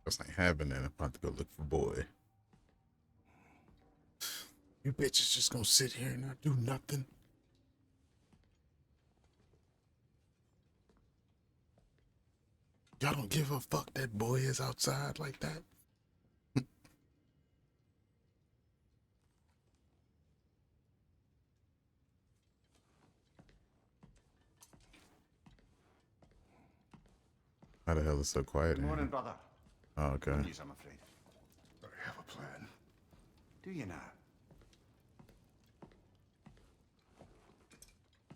That's ain't happening. I'm about to go look for boy. You bitches just gonna sit here and not do nothing. Y'all don't give a fuck that boy is outside like that? How the hell is it so quiet? Good morning, brother. Oh, okay. No news, I'm afraid. I have a plan. Do you now?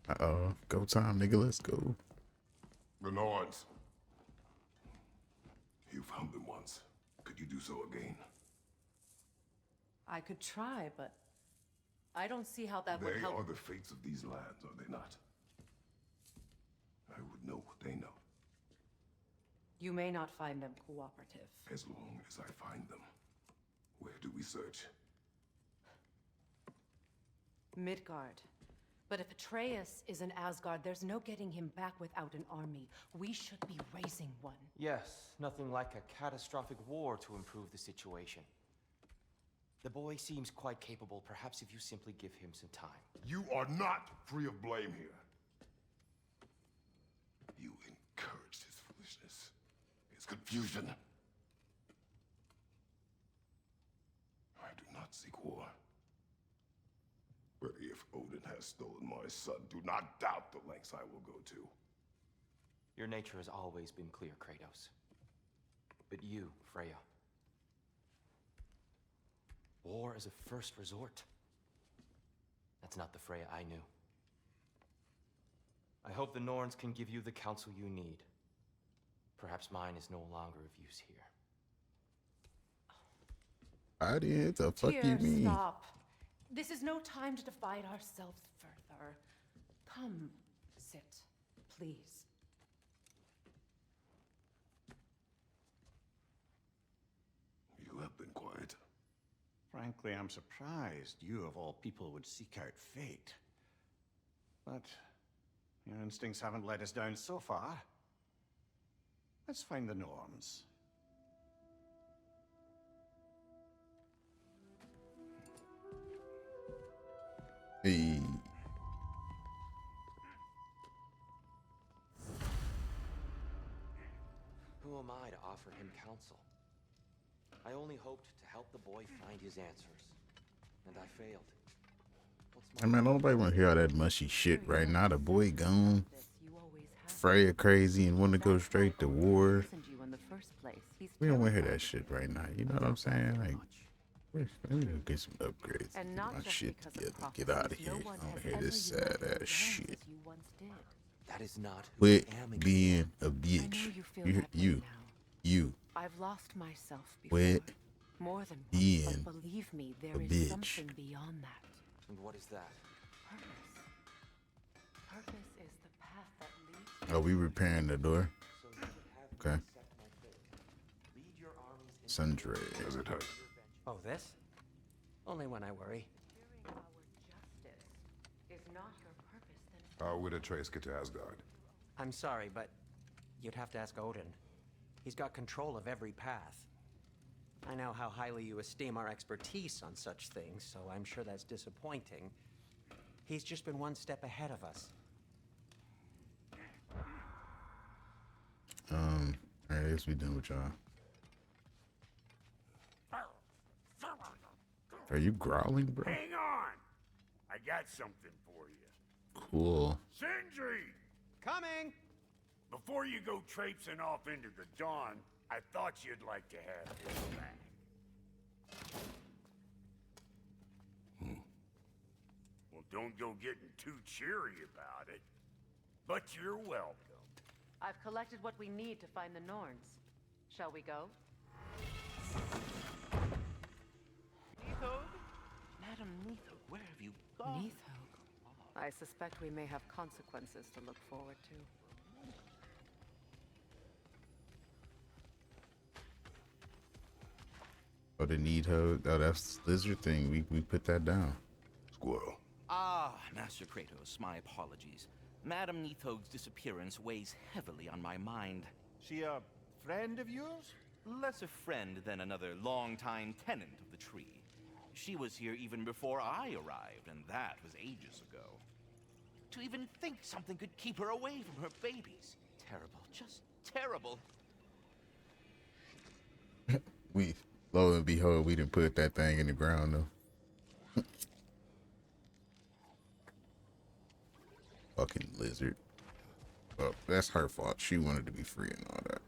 Uh-oh. Go time, nigga. Let's go. The Norns. You found them once. Could you do so again? I could try, but I don't see how that would help. They are the fates of these lands, are they not? I would know what they know. You may not find them cooperative. As long as I find them. Where do we search? Midgard. But if Atreus is in Asgard, there's no getting him back without an army. We should be raising one. Yes, nothing like a catastrophic war to improve the situation. The boy seems quite capable. Perhaps if you simply give him some time. You are not free of blame here. You encouraged his foolishness, his confusion. I do not seek war. But if Odin has stolen my son, do not doubt the lengths I will go to. Your nature has always been clear, Kratos. But you, Freya. War as a first resort. That's not the Freya I knew. I hope the Norns can give you the counsel you need. Perhaps mine is no longer of use here. I did. The fuck you Tyr, mean? stop. This is no time to divide ourselves further. Come, sit, please. You have been quiet. Frankly, I'm surprised you, of all people, would seek out fate. But your instincts haven't let us down so far. Let's find the Norns. Hey. Who am I to offer him counsel? I only hoped to help the boy find his answers. And I failed. Hey man, nobody want to hear all that mushy shit right now. The boy gone. Freya crazy and want to go straight to war. We don't want to hear that shit right now. You know what I'm saying? Like, let me go get some upgrades. Get my shit together. Get out of here. I don't hear this sad ass shit. That is not who Quit I am again. being a bitch. You. I've lost myself before. Quit More than once, being but believe me, there a is bitch. something beyond that. And what is that? Purpose. Purpose is the path that leads. Are we repairing the door? So you would have Okay. me accept my fate. Lead your armies into Sundry. Does it hurt? Oh, this? Only when I worry. Fearing our justice is not your purpose, then How would Atreus get to Asgard? I'm sorry, but you'd have to ask Odin. He's got control of every path. I know how highly you esteem our expertise on such things, so I'm sure that's disappointing. He's just been one step ahead of us. Alright, I guess we done with y'all. Are you growling, bro? Hang on! I got something for you. Cool. Sindri! Coming! Before you go traipsing off into the dawn, I thought you'd like to have this back. Well, don't go getting too cheery about it. But you're welcome. I've collected what we need to find the Norns. Shall we go? Neathog? Madam Neathog, where have you gone? Neathog. I suspect we may have consequences to look forward to. Oh, the need hug. Oh, that's lizard thing. We put that down. Squirrel. Ah, Master Kratos, my apologies. Madam Neathog's disappearance weighs heavily on my mind. She a friend of yours? Less a friend than another longtime tenant of the tree. She was here even before I arrived, and that was ages ago. To even think something could keep her away from her babies. Terrible, just terrible. We, lo and behold, we didn't put that thing in the ground though. Fucking lizard. Well, that's her fault. She wanted to be free and all that.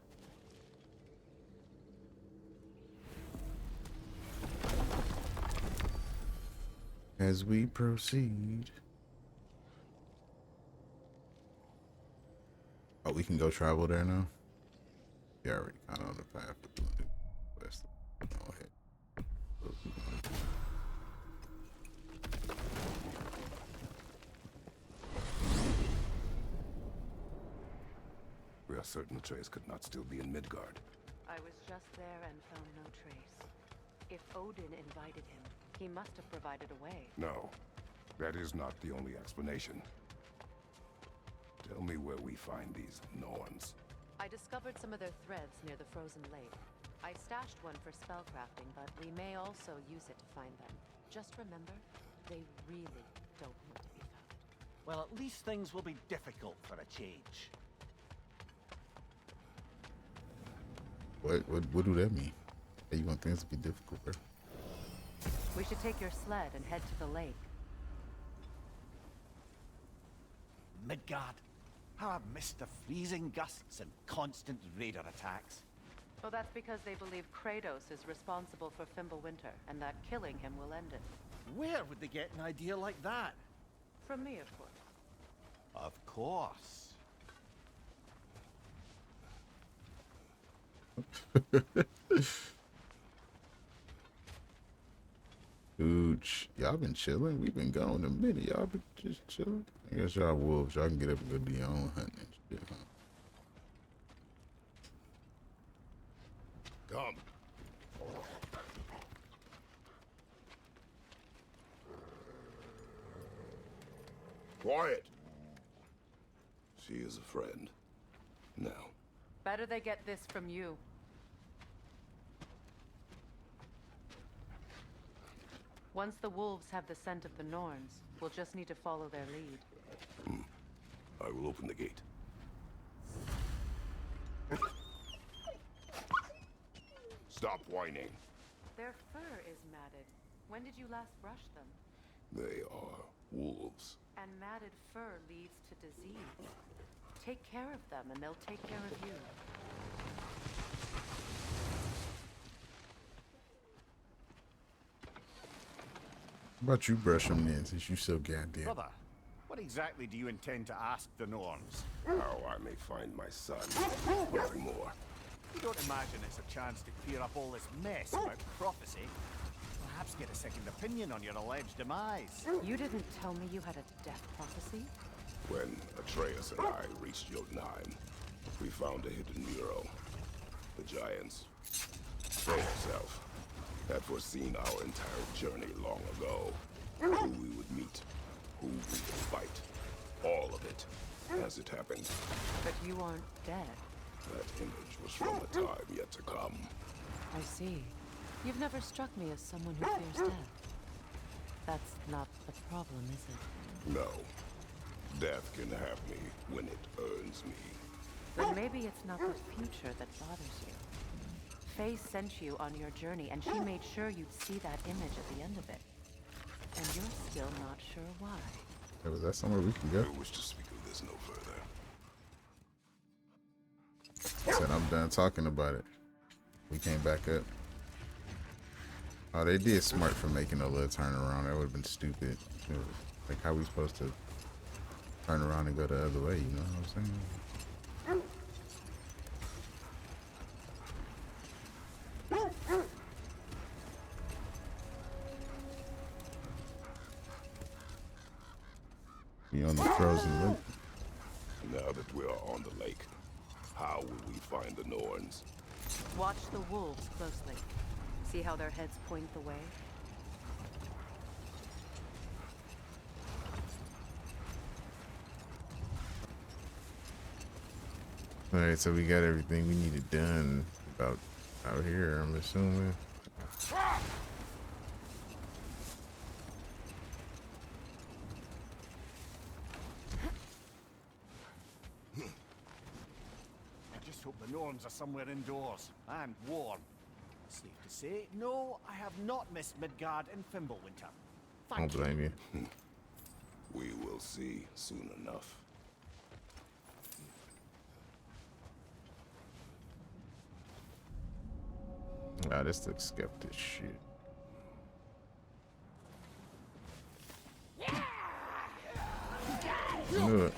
As we proceed. Oh, we can go travel there now? Yeah, already kind of on the path to doing the quest. Go ahead. We are certain Atreus could not still be in Midgard. I was just there and found no trace. If Odin invited him, he must have provided a way. No, that is not the only explanation. Tell me where we find these Norns. I discovered some of their threads near the frozen lake. I stashed one for spellcrafting, but we may also use it to find them. Just remember, they really don't want to be found. Well, at least things will be difficult for a change. What do that mean? Hey, you want things to be difficult, bro? We should take your sled and head to the lake. Midgard. How I've missed the freezing gusts and constant raider attacks. Well, that's because they believe Kratos is responsible for Fimbulwinter, and that killing him will end it. Where would they get an idea like that? From me, of course. Of course. Dude, y'all been chilling? We've been going a minute. Y'all been just chilling? I guess y'all wolves. Y'all can get up and go do your own hunting and shit, huh? Come. Quiet. She is a friend. Now. Better they get this from you. Once the wolves have the scent of the Norns, we'll just need to follow their lead. I will open the gate. Stop whining. Their fur is matted. When did you last brush them? They are wolves. And matted fur leads to disease. Take care of them, and they'll take care of you. How about you brush them then, since you so goddamn... Brother, what exactly do you intend to ask the Norns? How I may find my son. Nothing more. You don't imagine it's a chance to clear up all this mess about prophecy? Perhaps get a second opinion on your alleged demise. You didn't tell me you had a death prophecy? When Atreus and I reached Jotunheim, we found a hidden mural. The giants, they herself, had foreseen our entire journey long ago. Who we would meet, who we would fight, all of it, as it happened. But you aren't dead. That image was from a time yet to come. I see. You've never struck me as someone who fears death. That's not the problem, is it? No. Death can have me when it earns me. But maybe it's not the future that bothers you. Faye sent you on your journey, and she made sure you'd see that image at the end of it. And you're still not sure why. Hey, was that somewhere we can go? I wish to speak of this no further. I said I'm done talking about it. We came back up. Oh, they did smart for making a little turnaround. That would have been stupid. Like, how we supposed to turn around and go the other way, you know what I'm saying? We on the frozen lake. Now that we are on the lake, how will we find the Norns? Watch the wolves closely. See how their heads point the way? Alright, so we got everything we needed done about Out here, I'm assuming. I just hope the Norns are somewhere indoors and warm. Safe to say, no, I have not missed Midgard in Fimbulwinter. I don't blame you. We will see soon enough. Ah, this looks skeptic shit. Knew it.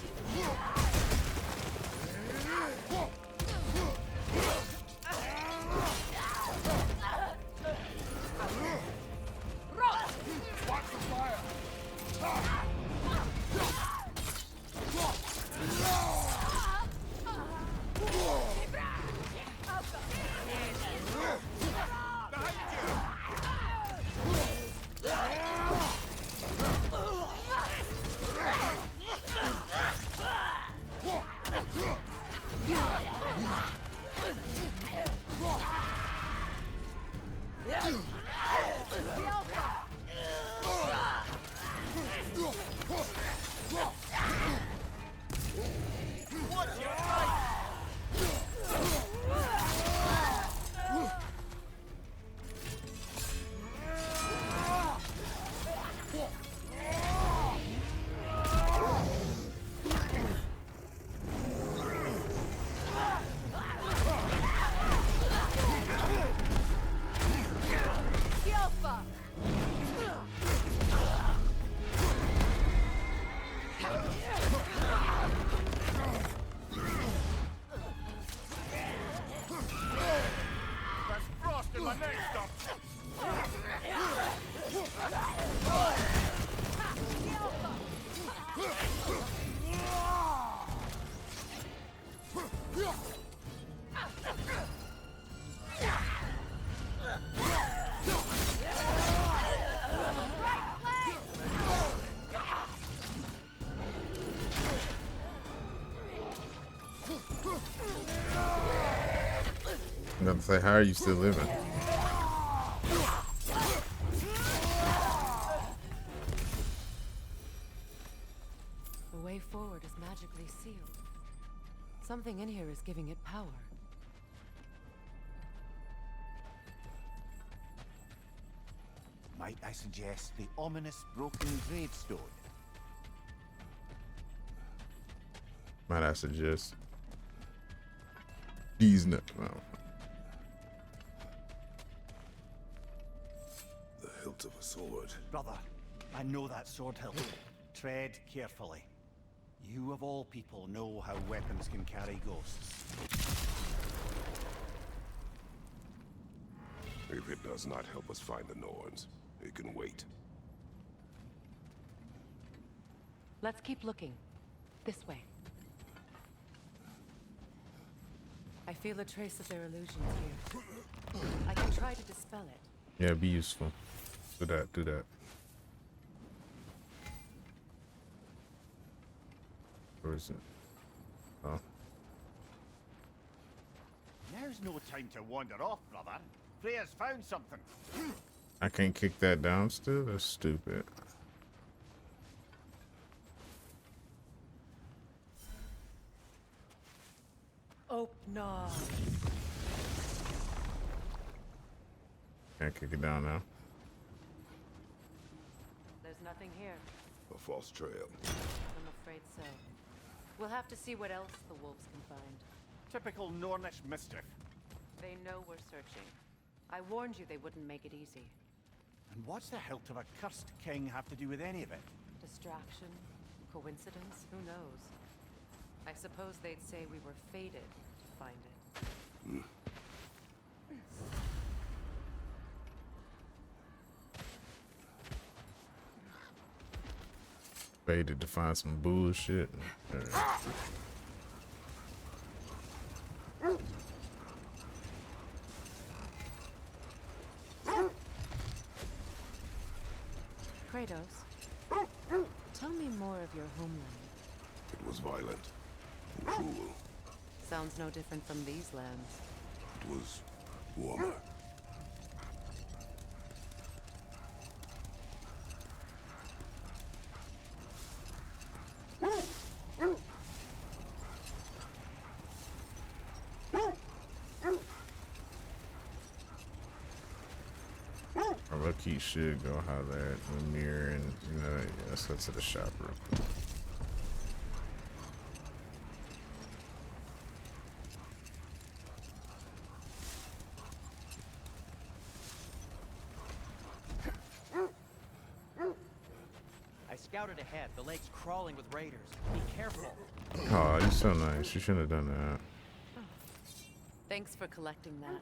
I'm about to say, how are you still living? The way forward is magically sealed. Something in here is giving it power. Might I suggest the ominous broken gravestone? Might I suggest these nuts? Oh. The hilt of a sword. Brother, I know that sword hilt. Tread carefully. You of all people know how weapons can carry ghosts. If it does not help us find the Norns, it can wait. Let's keep looking. This way. I feel a trace of their illusions here. I can try to dispel it. Yeah, be useful. Do that, do that. Where is it? Oh. Now's no time to wander off, brother. Freya's found something. I can't kick that down still? That's stupid. Oh, no. Can't kick it down now. There's nothing here. A false trail. I'm afraid so. We'll have to see what else the wolves can find. Typical Nornish mischief. They know we're searching. I warned you they wouldn't make it easy. And what's the hilt of a cursed king have to do with any of it? Distraction? Coincidence? Who knows? I suppose they'd say we were fated to find it. Fated to find some bullshit. Kratos, tell me more of your homeland. It was violent and cruel. Sounds no different from these lands. It was warmer. Our lucky should go holler at the mirror and, you know, yeah, let's go to the shop real quick. I scouted ahead. The lake's crawling with raiders. Be careful. Oh, you're so nice. You shouldn't have done that. Thanks for collecting that.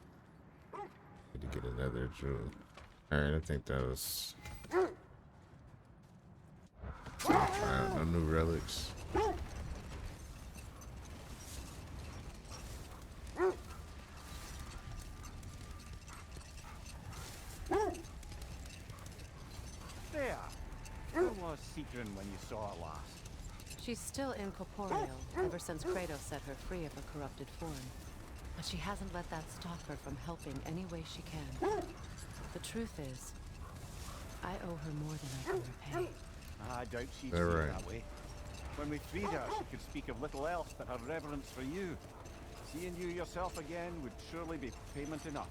Need to get another jewel. Alright, I think that was... Alright, no new relics. There. How was Secret when you saw her last? She's still incorporeal ever since Kratos set her free of her corrupted form. But she hasn't let that stop her from helping any way she can. The truth is, I owe her more than I can repay. I doubt she'd They're feel right. that way. When we freed her, she could speak of little else but her reverence for you. Seeing you yourself again would surely be payment enough.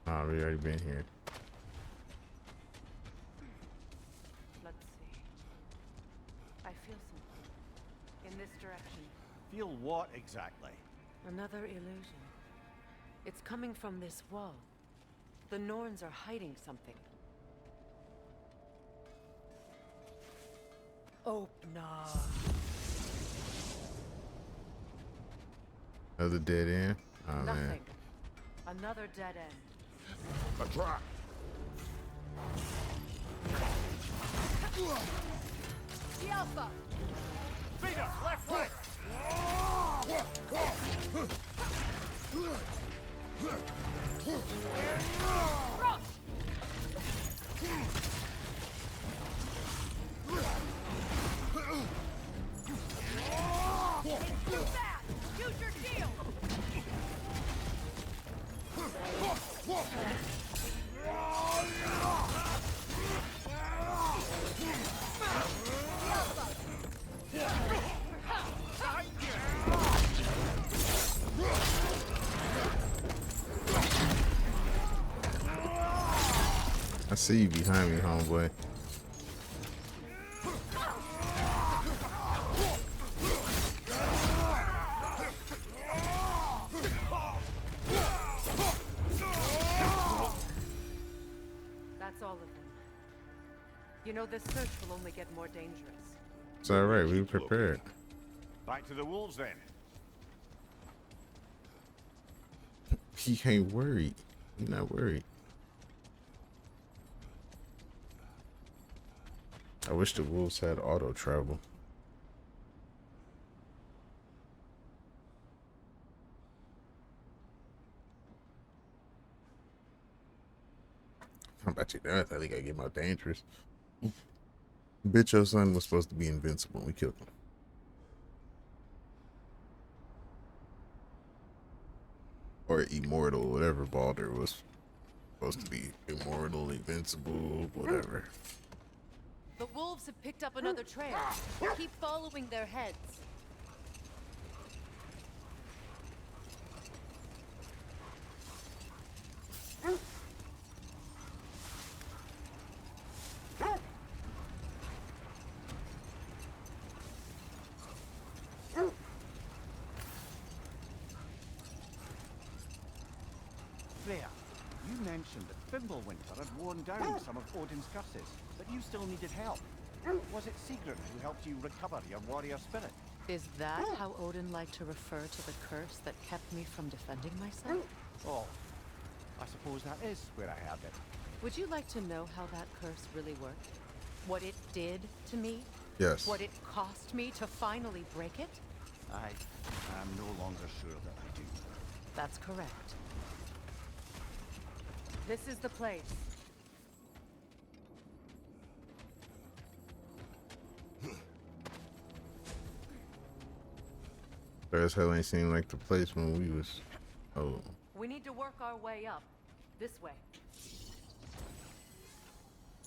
Oh, we already been here. Let's see. I feel something. In this direction. Feel what exactly? Another illusion. It's coming from this wall. The Norns are hiding something. Opna. Another dead end? Oh, man. Nothing. Another dead end. A trap! The Alpha! Peter, left flank! Use your shield! I see you behind me, homeboy. That's all of them. You know, this search will only get more dangerous. It's alright, we prepared. Back to the wolves then. He ain't worried. He not worried. I wish the wolves had auto travel. I'm about to I think I get more dangerous. Bitch, your son was supposed to be invincible. We killed him. Or immortal, whatever Baldur was supposed to be. Immortal, invincible, whatever. The wolves have picked up another trail. Keep following their heads. Freya, you mentioned that Fimbulwinter had worn down some of Odin's curses, but you still needed help. Was it Sigrid who helped you recover your warrior spirit? Is that how Odin liked to refer to the curse that kept me from defending myself? Oh, I suppose that is where I heard it. Would you like to know how that curse really worked? What it did to me? Yes. What it cost me to finally break it? I am no longer sure that I do. That's correct. This is the place. As hell ain't seem like the place when we was Oh. We need to work our way up. This way.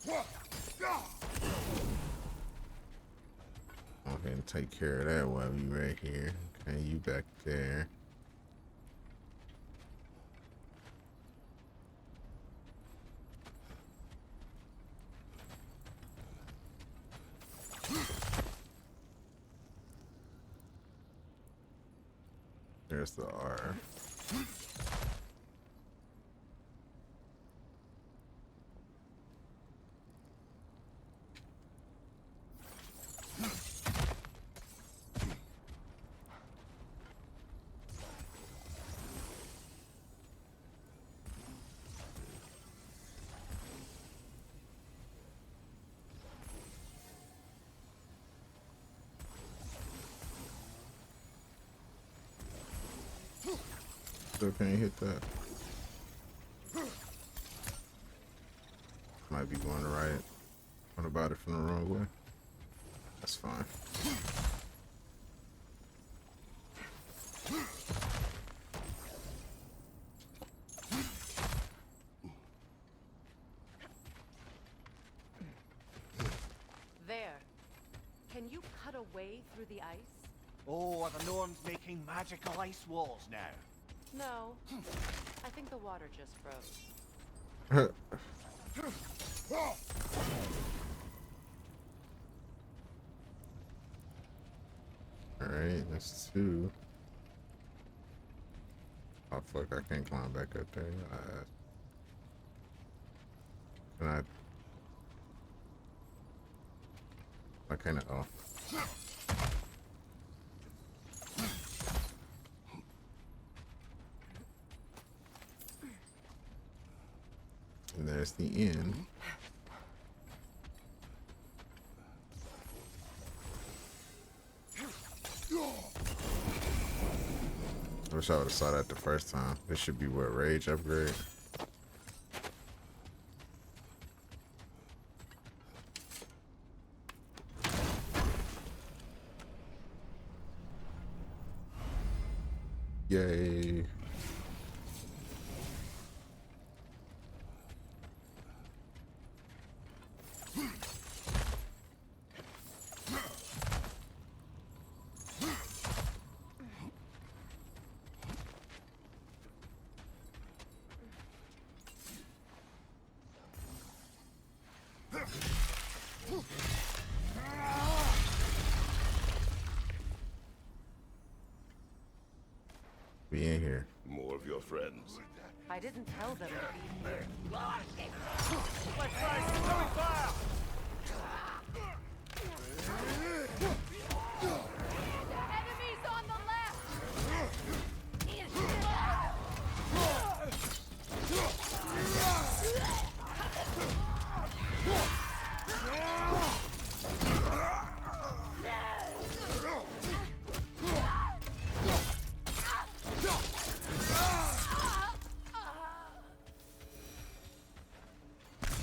Go ahead and take care of that while we right here. Okay, you back there. There's the R. Still can't hit that. Might be going right. Going about it from the wrong way. That's fine. There. Can you cut a way through the ice? Oh, are the Norns making magical ice walls now? No. I think the water just froze. Alright, that's 2. Oh fuck, I can't climb back up there. Can I? I can't. Oh. And there's the end. I wish I would have saw that the first time. This should be what, rage upgrade? Yay. Be in here. More of your friends. I didn't tell them to be here. Enemies on the left!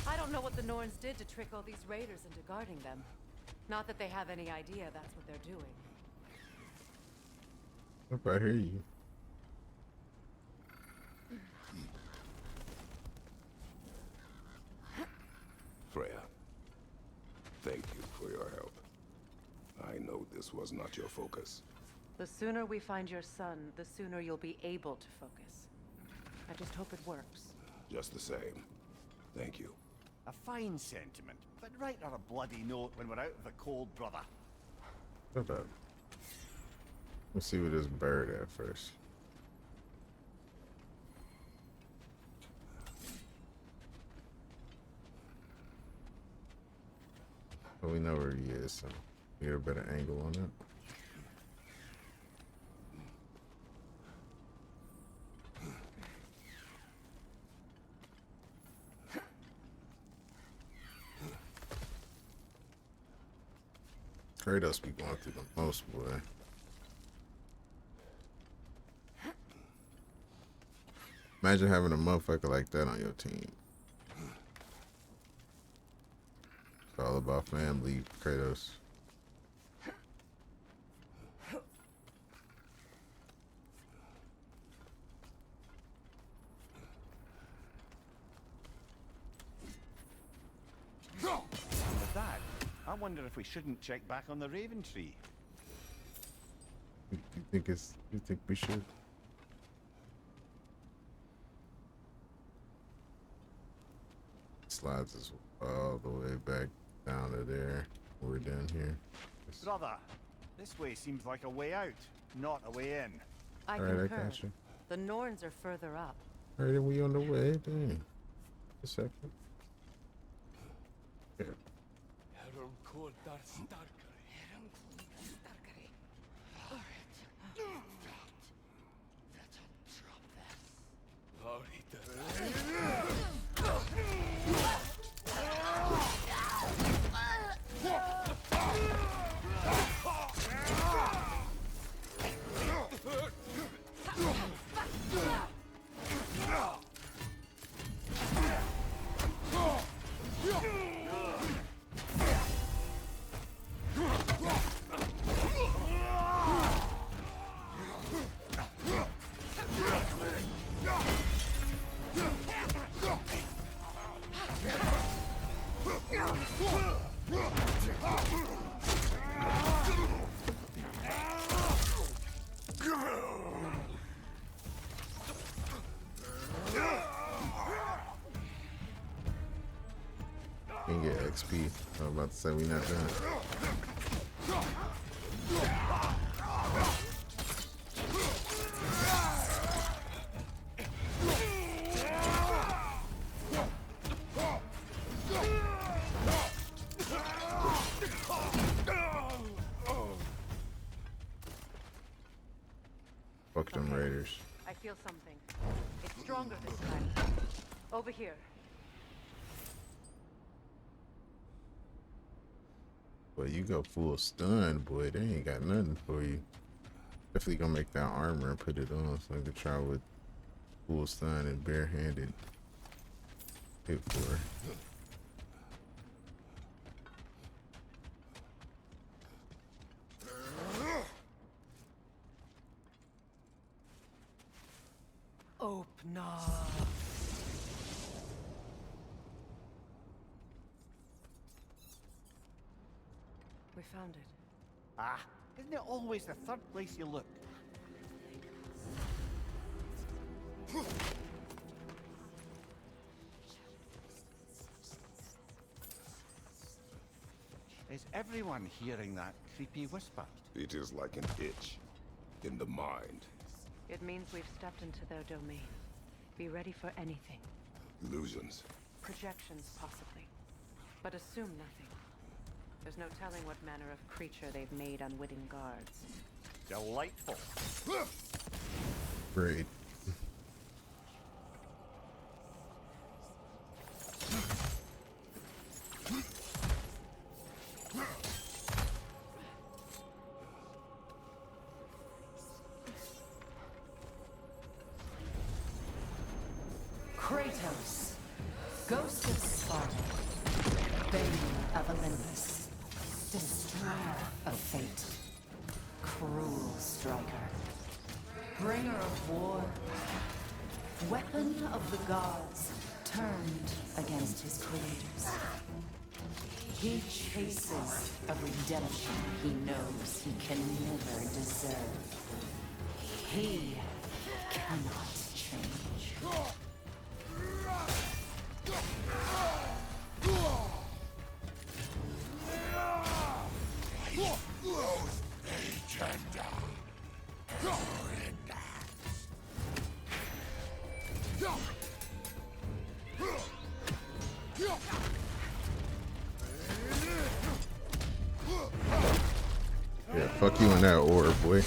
I don't know what the Norns did to trick all these raiders into guarding them. Not that they have any idea that's what they're doing. If I hear you. Freya, thank you for your help. I know this was not your focus. The sooner we find your son, the sooner you'll be able to focus. I just hope it works. Just the same, thank you. A fine sentiment, but write her a bloody note when we're out of the cold, brother. Shut up. Let's see what this bird at first. Well, we know where he is, so we get a better angle on it. Kratos be going through the most, boy. Imagine having a motherfucker like that on your team. It's all about family, Kratos. wonder if we shouldn't check back on the Raven Tree. You think we should? Slides us all the way back down to there. We're down here. Brother, this way seems like a way out, not a way in. I All right, I concur. got you. The Norns are further up. All right, we on the way. Dang. A second. Yeah. Can get XP. I'm about to say we not done. Fuck them raiders. I feel something. It's stronger this time. Over here. Boy, you go full stun, boy. They ain't got nothing for you. Definitely gonna make that armor and put it on so I can try with full stun and barehanded hit for her. Open up. We found it. Ah, isn't it always the third place you look? Is everyone hearing that creepy whisper? It is like an itch in the mind. It means we've stepped into their domain. Be ready for anything. Illusions. Projections, possibly. But assume nothing. There's no telling what manner of creature they've made unwitting guards. Delightful. Great. Kratos, Ghost of Sparta, Bane of Olympus, Destroyer of Fate, Cruel Striker, Bringer of War, Weapon of the Gods, turned against his creators. He chases a redemption he knows he can never deserve. He cannot change. Yeah, fuck you in that order, boy.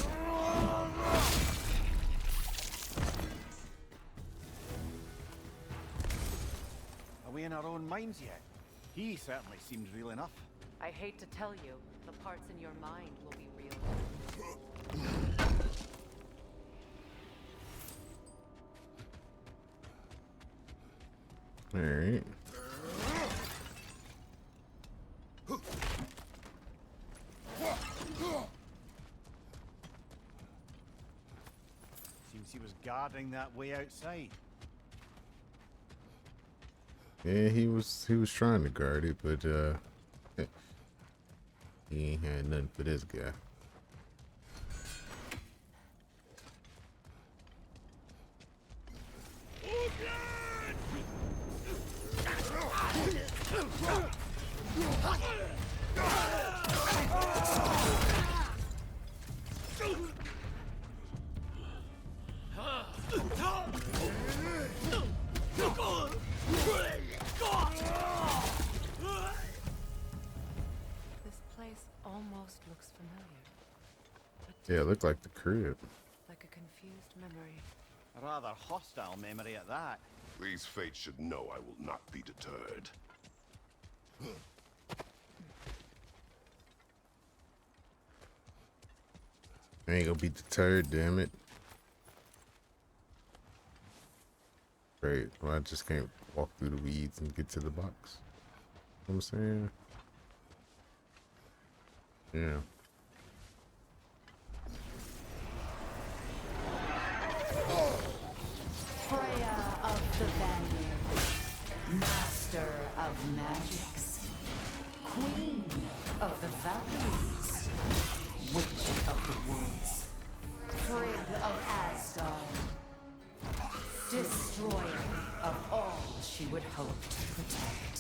Are we in our own minds yet? He certainly seems real enough. I hate to tell you, the parts in your mind will be real. All right. Seems he was guarding that way outside. Yeah, he was trying to guard it, but He ain't had nothing for this guy. This place almost looks familiar. Yeah, it looked like the crib. Like a confused memory. A rather hostile memory at that. These fates should know I will not be deterred. I ain't gonna be deterred, damn it. Great. Well, I just can't walk through the weeds and get to the box. You know what I'm saying? Yeah. Freya of the Vanir, master of magics, queen of the valleys, witch of the woods, Frigg of Asgard, destroyer of all she would hope to protect.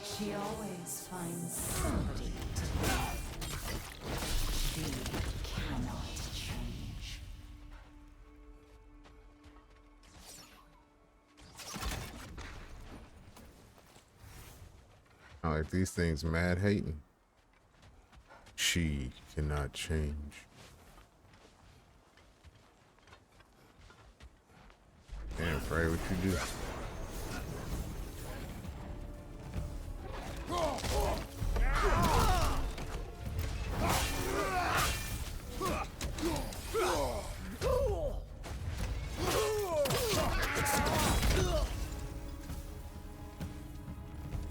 She always finds somebody to love. She cannot change. I like these things mad hating. She cannot change. Damn, Frey, what you do?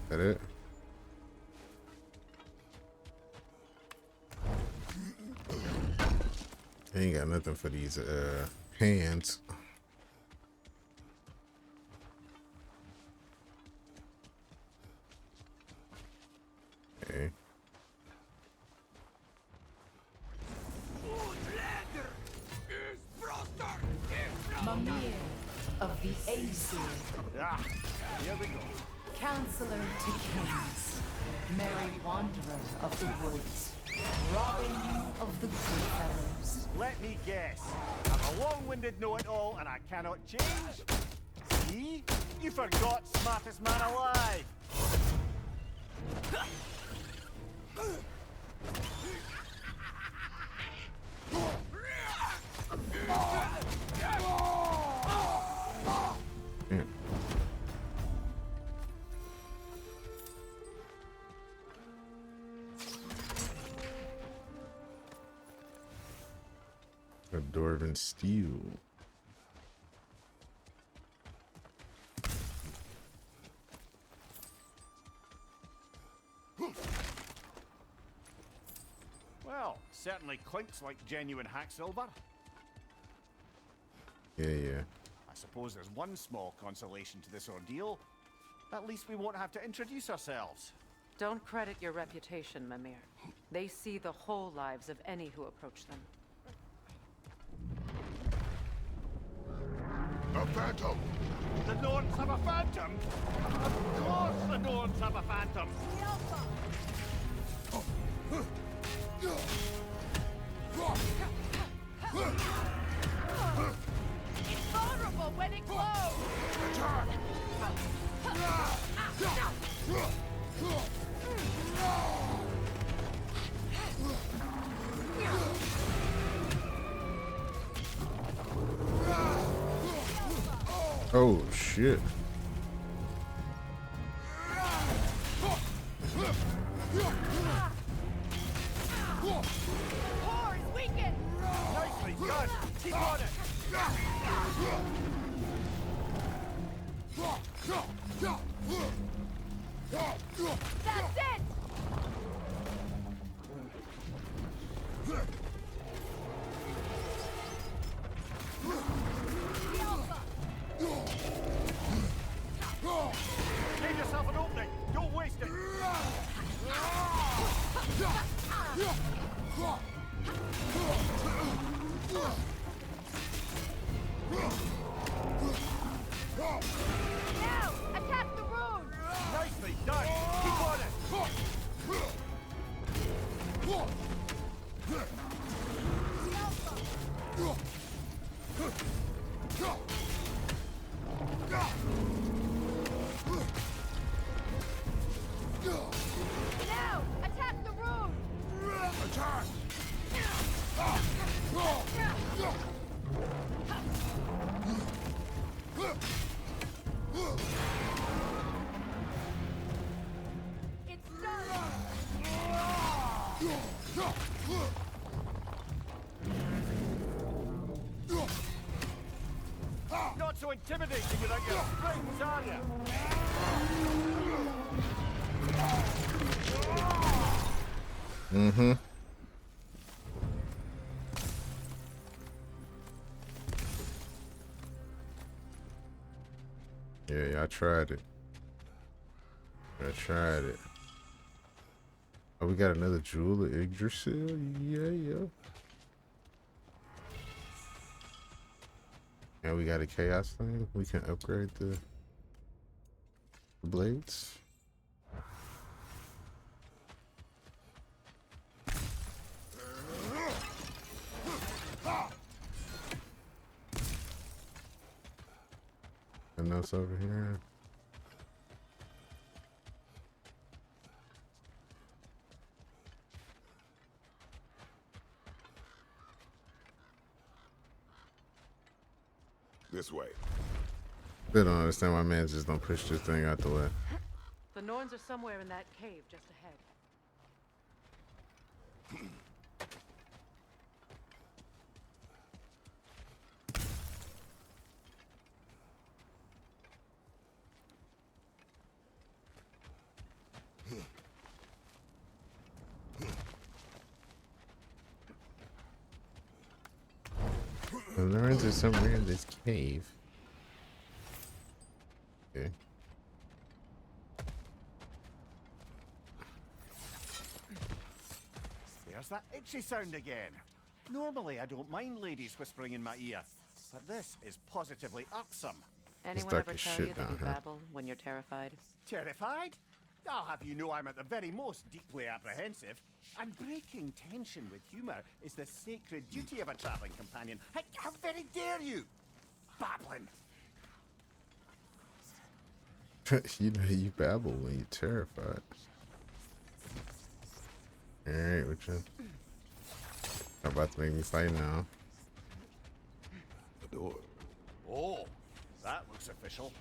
That it? I ain't got nothing for these hands. Okay. Mimir of the Aesir, Ah, here we go. counselor to kings, merry wanderer of the woods, Robin of the good fellows. Let me guess. I'm a long-winded know-it-all and I cannot change? See? You forgot smartest man alive. Yeah. A Dwarven steel. Well, certainly clinks like genuine hack silver. Yeah, yeah. I suppose there's one small consolation to this ordeal. At least we won't have to introduce ourselves. Don't credit your reputation, Mimir. They see the whole lives of any who approach them. A phantom! The Norns have a phantom? Of course the Norns have a phantom! It's vulnerable when it glows! Oh shit. Core is weakened! Nicely done! Keep on it! That's it! Give yourself an opening! Don't waste it! Now, attack the room! Attack! It's done! Not so intimidating without your strings, are you? Mm-hmm. Yeah, I tried it. I tried it. Oh, we got another Jewel of Yggdrasil? Yeah. And we got a Chaos thing. We can upgrade the blades. And that's over here. This way. Still don't understand why man just don't push this thing out the way. The Norns are somewhere in that cave just ahead. The Norns are somewhere in this cave. Okay. There's that itchy sound again. Normally, I don't mind ladies whispering in my ear, but this is positively irksome. Anyone stuck ever his tell shit you that down you here. babble when you're terrified? Terrified? I'll have you know I'm at the very most deeply apprehensive. And breaking tension with humour is the sacred duty of a travelling companion. How very dare you? Babbling. You know you babble when you're terrified. Alright, what you about to make me fight now? The door. Oh, that looks official.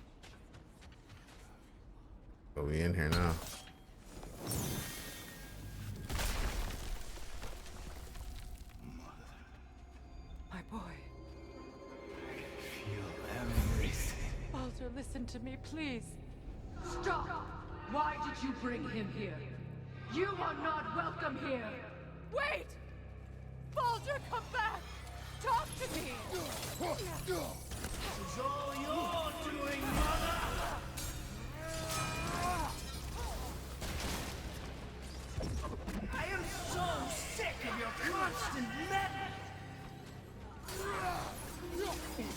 But we in here now. My boy. Feel everything. Baldur, listen to me, please. Stop! Why did you bring him here? You are not welcome here! Wait! Baldur, come back! Talk to me! It's all your doing, mother! I am so sick of your constant meddling!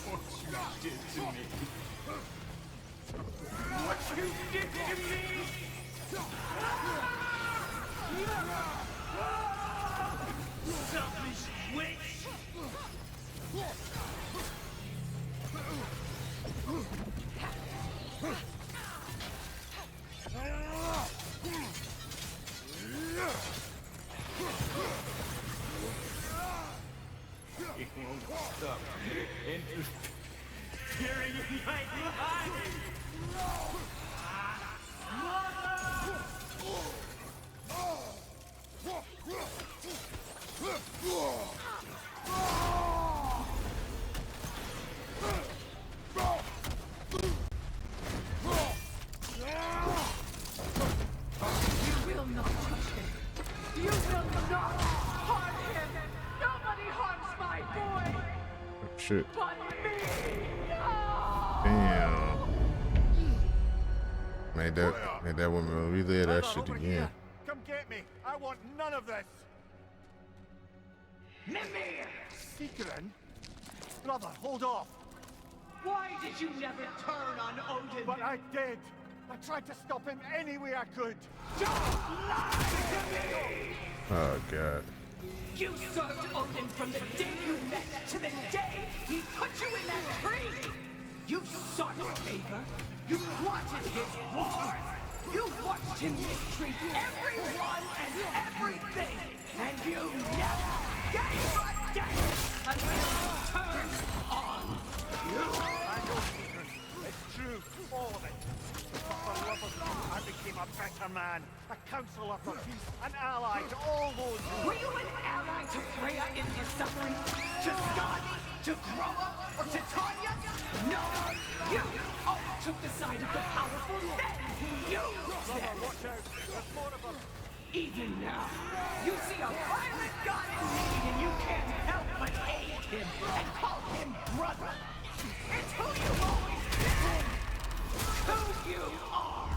What you did to me! What you did to me! Selfish witch! You won't stop interfering in my life! You will not touch him! You will not harm him! Nobody harms my boy! Shit. But me! No! Damn. Made that woman relive that Brother, shit over again. here. Come get me. I want none of this. Mimir! Secret? Brother, hold off. Why did you never turn on Odin? But I did. I tried to stop him any way I could. Don't lie to me! Oh god. You served Odin from the day you met to the day he put you favor. You plotted his war. You watched him mistreat everyone and everything. And you never gave a damn until he turned on you. I know, Peter. It's true, all of it. But for love of God, I became a better man, a counselor for peace, an ally to all those who... Were you an ally to Freya in her suffering? To Skadi? To Groa? Or to Tanya? No! You all took the side of the powerful then! You said... Watch out, there's more of them. Even now, you see a violent god in need and you can't help but aid him and call him brother. It's who you've always been. Who you are.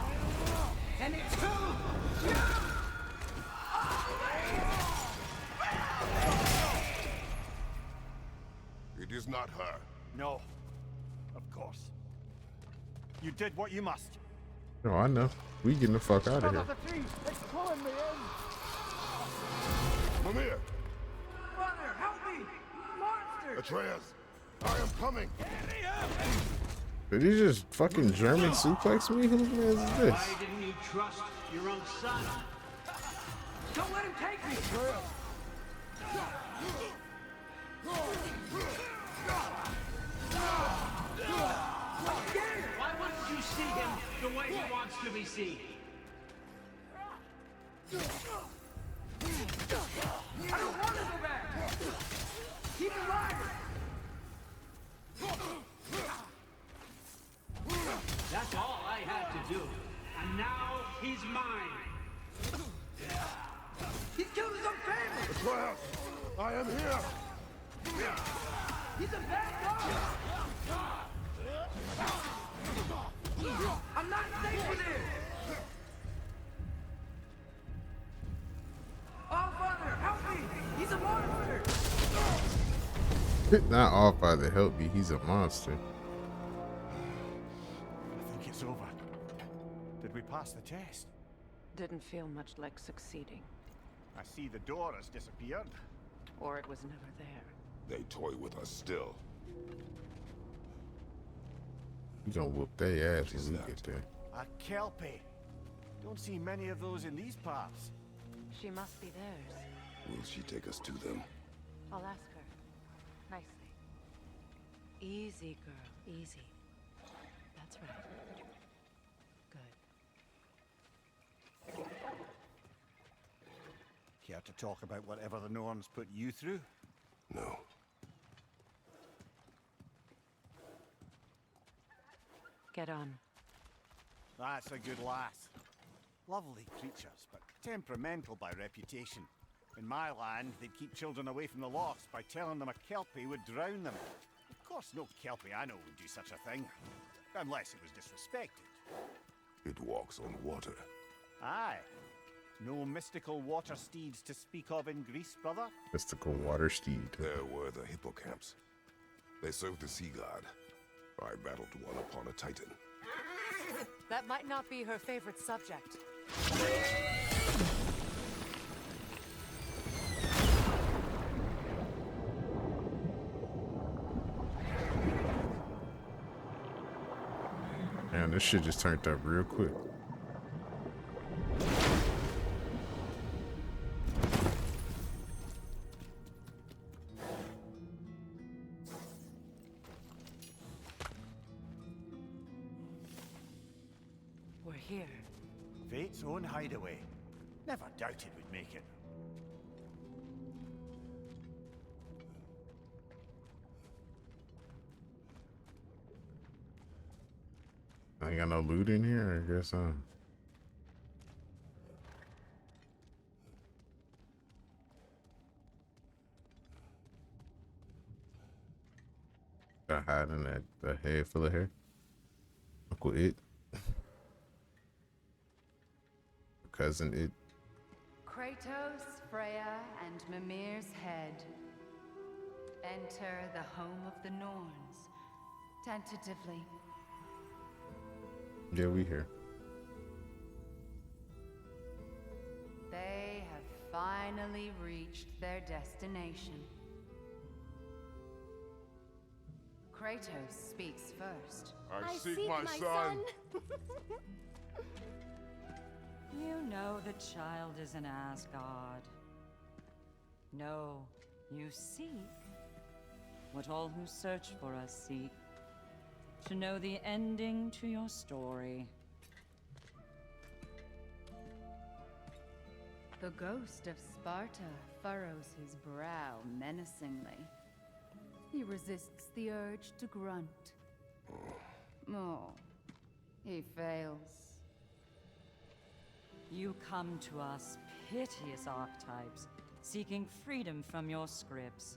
And it's who you It is not her. No, of course. You did what you must. No, I know. We getting the fuck out of here. The tree, it's pulling me in. Mimir! Brother, help me! Monster! Atreus! I am coming! Did he just fucking German suplex me? Who the man is this? Why didn't you trust your own son? Don't let him take me! Why wouldn't you see him the way he wants to be seen? I don't want to go back! Keep alive! That's all I had to do. And now he's mine. He killed his own family! Atreus! I am here! He's a bad dog! I'm not safe with him! Oh, Father, help me! He's a monster! Not all father help me. He's a monster. I think it's over. Did we pass the test? Didn't feel much like succeeding. I see the door has disappeared. Or it was never there. They toy with us still. We gonna whoop their ass What is when we that? get there. A kelpie. Don't see many of those in these parts. She must be theirs. Will she take us to them? I'll ask her. Nicely. Easy, girl. Easy. That's right. Good. Care to talk about whatever the Norns put you through? No. Get on. That's a good lass. Lovely creatures, but temperamental by reputation. In my land, they'd keep children away from the lofts by telling them a kelpie would drown them. Of course, no kelpie I know would do such a thing. Unless it was disrespected. It walks on water. Aye. No mystical water steeds to speak of in Greece, brother? Mystical water steed. There were the hippocamps. They served the sea god. I battled one upon a titan. That might not be her favorite subject. Man, this shit just turned up real quick. We're here. Fate's own hideaway. Never doubted we'd make it. I ain't got no loot in here, I guess. Got hiding that head full of hair. Uncle It. Cousin It. Kratos, Freya, and Mimir's head. Enter the home of the Norns. Tentatively. Yeah, we here. They have finally reached their destination. Kratos speaks first. I seek my son. You know the child is an Asgard. No, you seek what all who search for us seek. To know the ending to your story. The ghost of Sparta furrows his brow menacingly. He resists the urge to grunt. Oh, he fails. You come to us, piteous archetypes, seeking freedom from your scripts.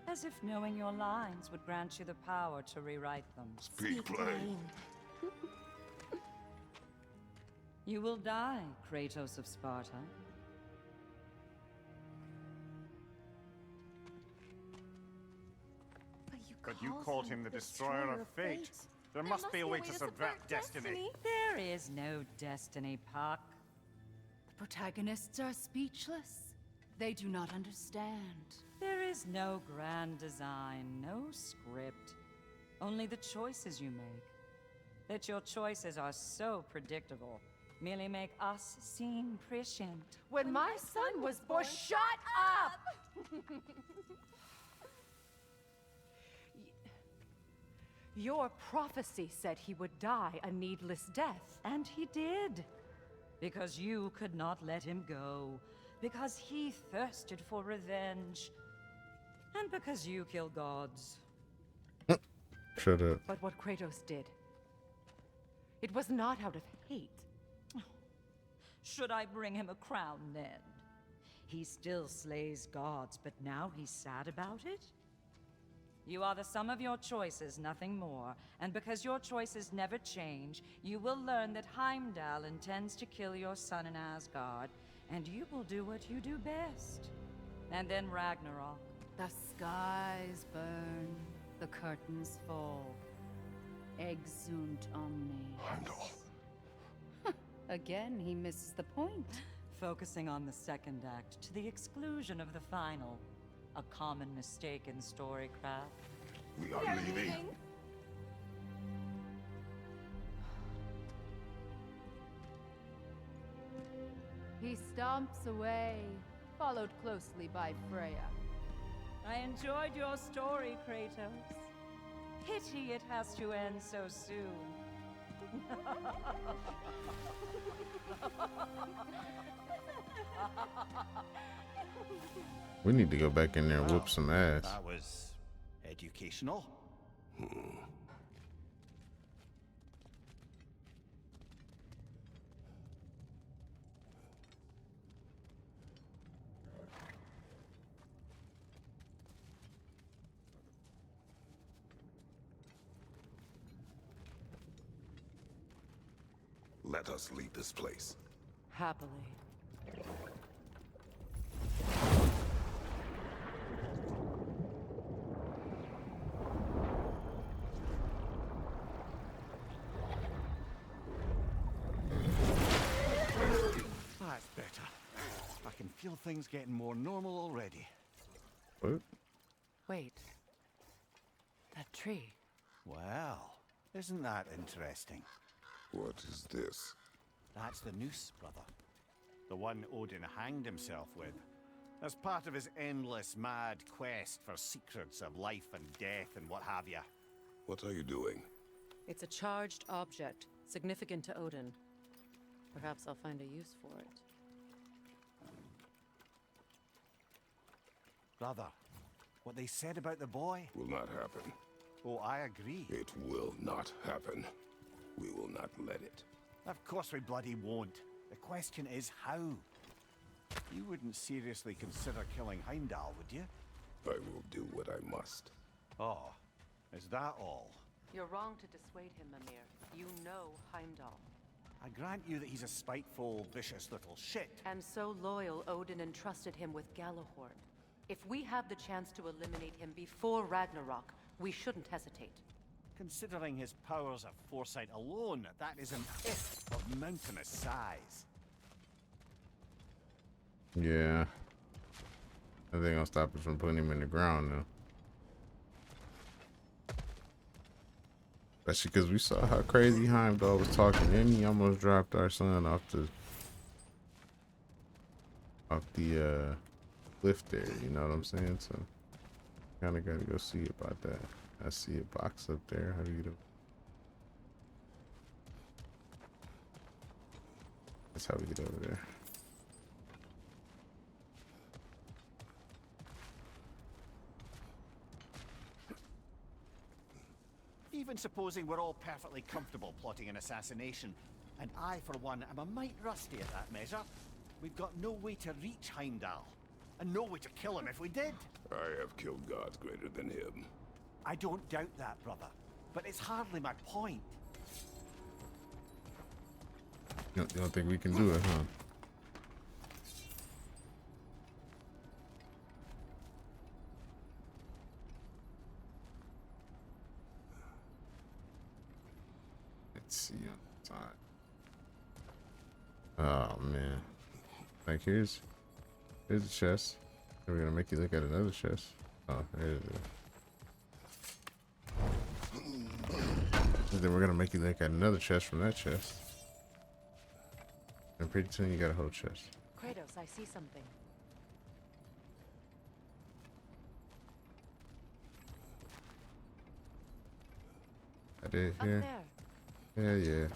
As if knowing your lines would grant you the power to rewrite them. Speak plain. You will die, Kratos of Sparta. But you called him the destroyer of fate. There must be a way to subvert destiny. There is no destiny, Puck. The protagonists are speechless. They do not understand. There is no grand design, no script. Only the choices you make. That your choices are so predictable merely make us seem prescient. When my son was born, shut up! Your prophecy said he would die a needless death. And he did. Because you could not let him go. Because he thirsted for revenge. And because you kill gods. Shut up. But what Kratos did, it was not out of hate. Should I bring him a crown then? He still slays gods, but now he's sad about it? You are the sum of your choices, nothing more. And because your choices never change, you will learn that Heimdall intends to kill your son in Asgard, and you will do what you do best. And then Ragnarok. The skies burn, the curtains fall. Exunt omnes. Heimdall. Again, he misses the point. Focusing on the second act to the exclusion of the final. A common mistake in storycraft. We are leaving. He stomps away, followed closely by Freya. I enjoyed your story, Kratos. Pity it has to end so soon. We need to go back in there and whoop some ass. That was educational. Let us leave this place. Happily. That's better. I can feel things getting more normal already. What? Wait. That tree. Well, isn't that interesting? What is this? That's the noose, brother. The one Odin hanged himself with. As part of his endless, mad quest for secrets of life and death and what have you. What are you doing? It's a charged object, significant to Odin. Perhaps I'll find a use for it. Brother, what they said about the boy? Will not happen. Oh, I agree. It will not happen. We will not let it. Of course we bloody won't. The question is how. You wouldn't seriously consider killing Heimdall, would you? I will do what I must. Oh, is that all? You're wrong to dissuade him, Mimir. You know Heimdall. I grant you that he's a spiteful, vicious little shit. And so loyal, Odin entrusted him with Galahorn. If we have the chance to eliminate him before Ragnarok, we shouldn't hesitate. Considering his powers of foresight alone, that is an if of mountainous size. Yeah. I think I'll stop it from putting him in the ground now. Especially because we saw how crazy Heimdall was talking, and he almost dropped our son off the cliff there. You know what I'm saying? So kind of got to go see about that. I see a box up there. How do you do? That's how we get over there. Even supposing we're all perfectly comfortable plotting an assassination, and I, for one, am a mite rusty at that measure, we've got no way to reach Heimdall, and no way to kill him if we did. I have killed gods greater than him. I don't doubt that, brother, but it's hardly my point. You don't think we can do it, huh? Let's see on the side. Oh man. Like here's the chest. We're gonna make you look at another chest. Oh, there it is. And then we're gonna make you look at another chest from that chest. And pretty soon you got a whole chest. Kratos, I see something. I did Up here. there. Yeah.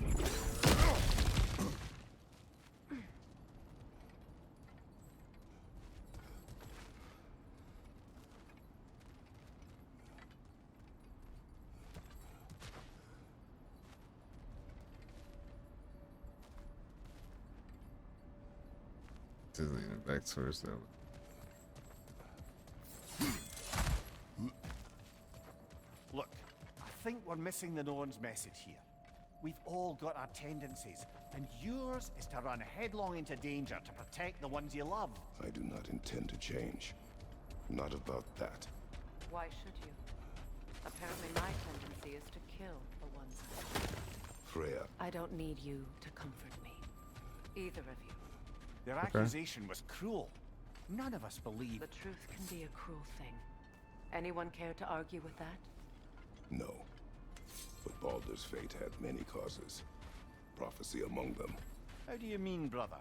This is leaning back towards that one. Look, I think we're missing the Norn's message here. We've all got our tendencies, and yours is to run headlong into danger to protect the ones you love. I do not intend to change. Not about that. Why should you? Apparently my tendency is to kill the ones I love. Freya, I don't need you to comfort me. Either of you. Their accusation was cruel. None of us believe. The truth can be a cruel thing. Anyone care to argue with that? no. But Baldur's fate had many causes. Prophecy among them. How do you mean, brother?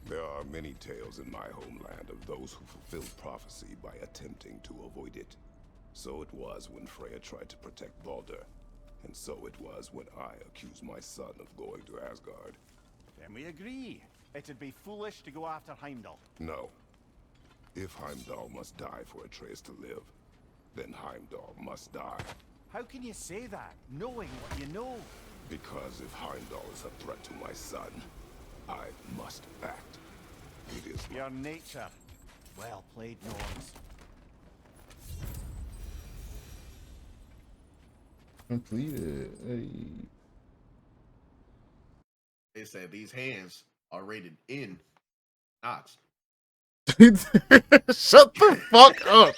There are many tales in my homeland of those who fulfilled prophecy by attempting to avoid it. So it was when Freya tried to protect Baldur. And so it was when I accused my son of going to Asgard. Then we agree. It'd be foolish to go after Heimdall. No. If Heimdall must die for Atreus to live, then Heimdall must die. How can you say that, knowing what you know? Because if Heimdall is a threat to my son, I must act. It is Your nature. Well played, Norns. Completed. Hey. They said these hands are rated in knots. Shut the fuck up.